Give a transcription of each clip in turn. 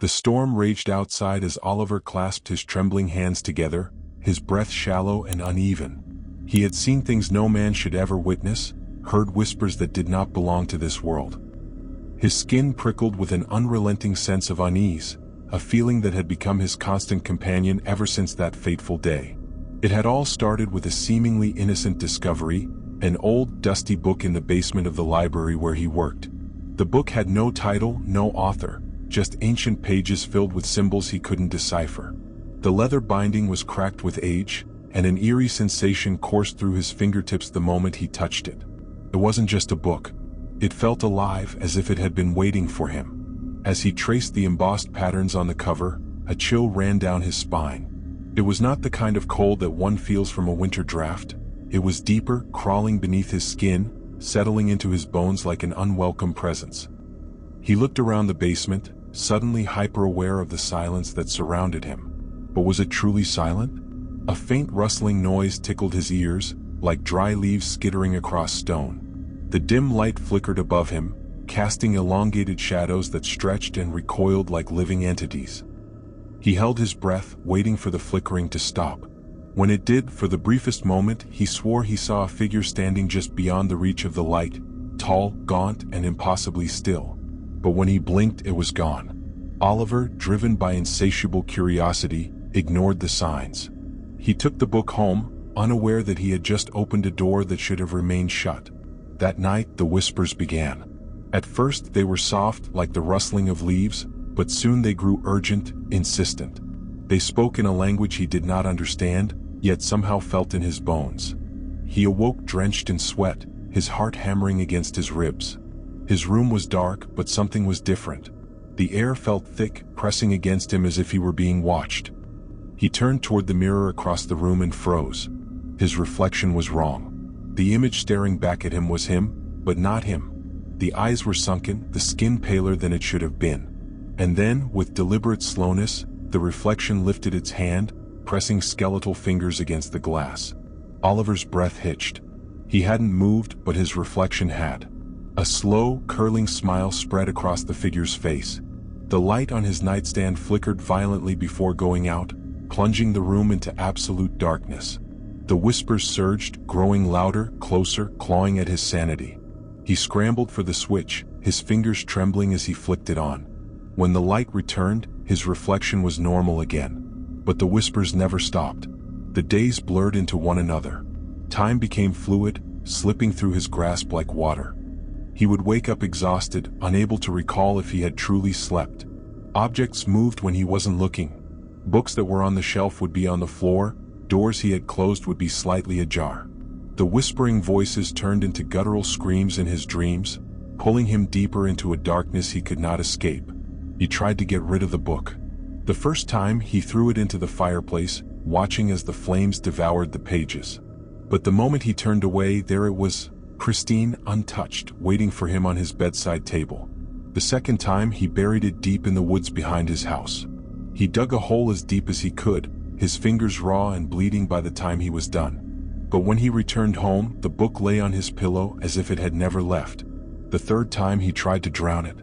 The storm raged outside as Oliver clasped his trembling hands together, his breath shallow and uneven. He had seen things no man should ever witness, heard whispers that did not belong to this world. His skin prickled with an unrelenting sense of unease, a feeling that had become his constant companion ever since that fateful day. It had all started with a seemingly innocent discovery, an old, dusty book in the basement of the library where he worked. The book had no title, no author, just ancient pages filled with symbols he couldn't decipher. The leather binding was cracked with age, and an eerie sensation coursed through his fingertips the moment he touched it. It wasn't just a book. It felt alive, as if it had been waiting for him. As he traced the embossed patterns on the cover, a chill ran down his spine. It was not the kind of cold that one feels from a winter draft. It was deeper, crawling beneath his skin, settling into his bones like an unwelcome presence. He looked around the basement, suddenly hyper-aware of the silence that surrounded him. But was it truly silent? A faint rustling noise tickled his ears, like dry leaves skittering across stone. The dim light flickered above him, casting elongated shadows that stretched and recoiled like living entities. He held his breath, waiting for the flickering to stop. When it did, for the briefest moment, he swore he saw a figure standing just beyond the reach of the light, tall, gaunt, and impossibly still. But when he blinked, it was gone. Oliver, driven by insatiable curiosity, ignored the signs. He took the book home, unaware that he had just opened a door that should have remained shut. That night, the whispers began. At first, they were soft, like the rustling of leaves, but soon they grew urgent, insistent. They spoke in a language he did not understand, yet somehow felt in his bones. He awoke drenched in sweat, his heart hammering against his ribs. His room was dark, but something was different. The air felt thick, pressing against him as if he were being watched. He turned toward the mirror across the room and froze. His reflection was wrong. The image staring back at him was him, but not him. The eyes were sunken, the skin paler than it should have been. And then, with deliberate slowness, the reflection lifted its hand, pressing skeletal fingers against the glass. Oliver's breath hitched. He hadn't moved, but his reflection had. A slow, curling smile spread across the figure's face. The light on his nightstand flickered violently before going out, plunging the room into absolute darkness. The whispers surged, growing louder, closer, clawing at his sanity. He scrambled for the switch, his fingers trembling as he flicked it on. When the light returned, his reflection was normal again. But the whispers never stopped. The days blurred into one another. Time became fluid, slipping through his grasp like water. He would wake up exhausted, unable to recall if he had truly slept. Objects moved when he wasn't looking. Books that were on the shelf would be on the floor, doors he had closed would be slightly ajar. The whispering voices turned into guttural screams in his dreams, pulling him deeper into a darkness he could not escape. He tried to get rid of the book. The first time, he threw it into the fireplace, watching as the flames devoured the pages. But the moment he turned away, there it was, pristine, untouched, waiting for him on his bedside table. The second time, he buried it deep in the woods behind his house. He dug a hole as deep as he could, his fingers raw and bleeding by the time he was done. But when he returned home, the book lay on his pillow as if it had never left. The third time, he tried to drown it.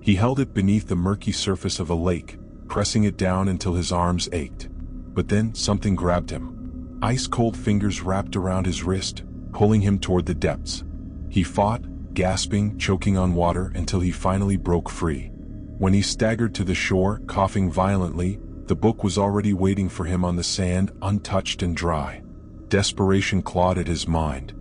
He held it beneath the murky surface of a lake, pressing it down until his arms ached. But then, something grabbed him. Ice-cold fingers wrapped around his wrist, pulling him toward the depths. He fought, gasping, choking on water, until he finally broke free. When he staggered to the shore, coughing violently, the book was already waiting for him on the sand, untouched and dry. Desperation clawed at his mind.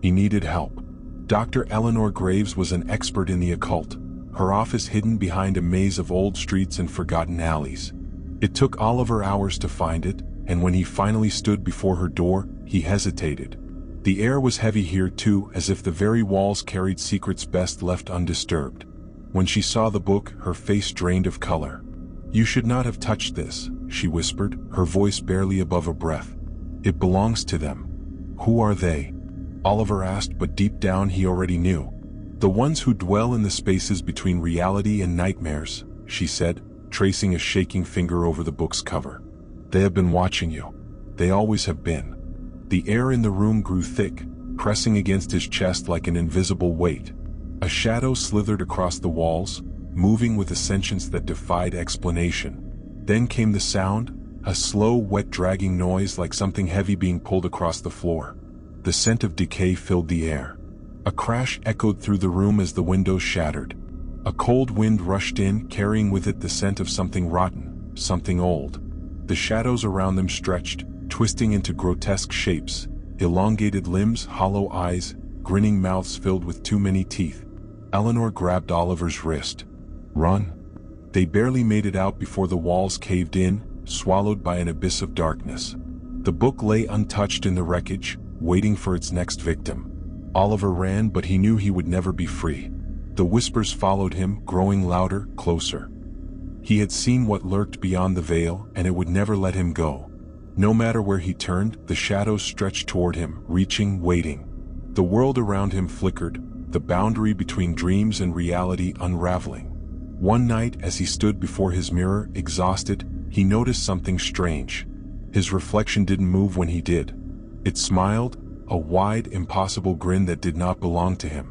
He needed help. Dr. Eleanor Graves was an expert in the occult, her office hidden behind a maze of old streets and forgotten alleys. It took Oliver hours to find it, and when he finally stood before her door, he hesitated. The air was heavy here too, as if the very walls carried secrets best left undisturbed. When she saw the book, her face drained of color. "You should not have touched this," she whispered, her voice barely above a breath. "It belongs to them." "Who are they?" Oliver asked, but deep down he already knew. "The ones who dwell in the spaces between reality and nightmares," she said, tracing a shaking finger over the book's cover. "They have been watching you. They always have been." The air in the room grew thick, pressing against his chest like an invisible weight. A shadow slithered across the walls, moving with a sentience that defied explanation. Then came the sound, a slow, wet dragging noise like something heavy being pulled across the floor. The scent of decay filled the air. A crash echoed through the room as the windows shattered. A cold wind rushed in, carrying with it the scent of something rotten, something old. The shadows around them stretched, twisting into grotesque shapes, elongated limbs, hollow eyes, grinning mouths filled with too many teeth. Eleanor grabbed Oliver's wrist. "Run." They barely made it out before the walls caved in, swallowed by an abyss of darkness. The book lay untouched in the wreckage, waiting for its next victim. Oliver ran, but he knew he would never be free. The whispers followed him, growing louder, closer. He had seen what lurked beyond the veil, and it would never let him go. No matter where he turned, the shadows stretched toward him, reaching, waiting. The world around him flickered, the boundary between dreams and reality unraveling. One night, as he stood before his mirror, exhausted, he noticed something strange. His reflection didn't move when he did. It smiled, a wide, impossible grin that did not belong to him.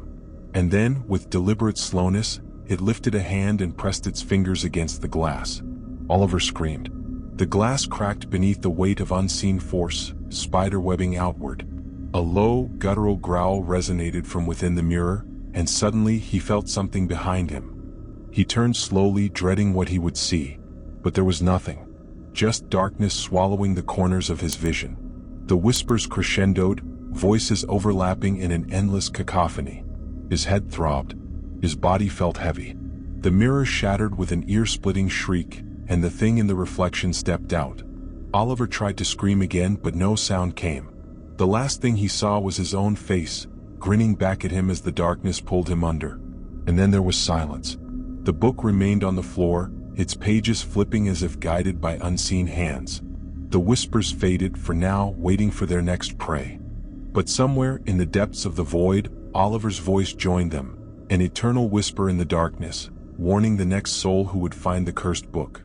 And then, with deliberate slowness, it lifted a hand and pressed its fingers against the glass. Oliver screamed. The glass cracked beneath the weight of unseen force, spiderwebbing outward. A low, guttural growl resonated from within the mirror, and suddenly he felt something behind him. He turned slowly, dreading what he would see. But there was nothing. Just darkness swallowing the corners of his vision. The whispers crescendoed, voices overlapping in an endless cacophony. His head throbbed. His body felt heavy. The mirror shattered with an ear-splitting shriek, and the thing in the reflection stepped out. Oliver tried to scream again, but no sound came. The last thing he saw was his own face, grinning back at him as the darkness pulled him under. And then there was silence. The book remained on the floor, its pages flipping as if guided by unseen hands. The whispers faded, for now waiting for their next prey. But somewhere in the depths of the void, Oliver's voice joined them, an eternal whisper in the darkness, warning the next soul who would find the cursed book.